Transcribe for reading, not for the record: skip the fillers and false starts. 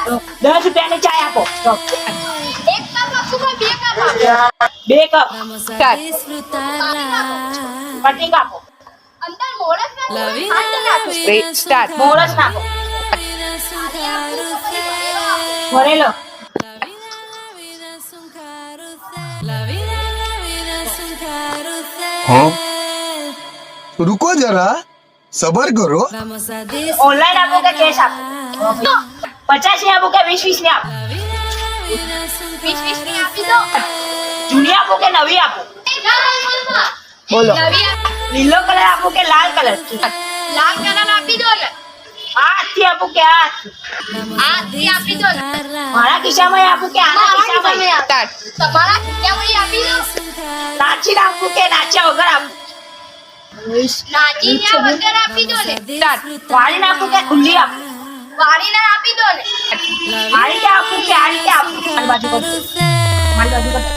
₹10 ની ચાય આપો. એક કપ આપું કે બે કપ આપું? 2 કપ. કટિંગ આપો. અંદર મોરસ નાખું ખાંડ નાખું? સ્ટાર્ટ. મોરસ નાખો. ભરેલો. रुको जरा सबर करो ઓનલાઈન આપો કે કેશ આપો? 50 ની આપો કે 20 ની આપો? 20 ની આપી દો. જૂની આપો કે નવી આપો? બોલો. નવી આપો. લીલો કલર આપો કે લાલ કલર? લાલ કલર આપી દો ને. આ હાથથી આપો કે આ હાથથી? હાથથી આપી દો ને. મારા ખિસ્સામાં આપો કે આના મારા ખિસ્સામાં? ખિસ્સામાં સ્ટાર્ટ. તમારા ખિસ્સામાં આપી દો. નાચીને આપો કે નાચ્યા વગર આપો? નાચીને વગર આપી દો ને. સ્ટાર્ટ. વાળીને આપો કે ખુલ્લી આપો? વાળીને આપી દો ને. આ રીતે આપો કે આ રીતે આપો? મારી બાજુ કરજો. મારી બાજુ કરજો.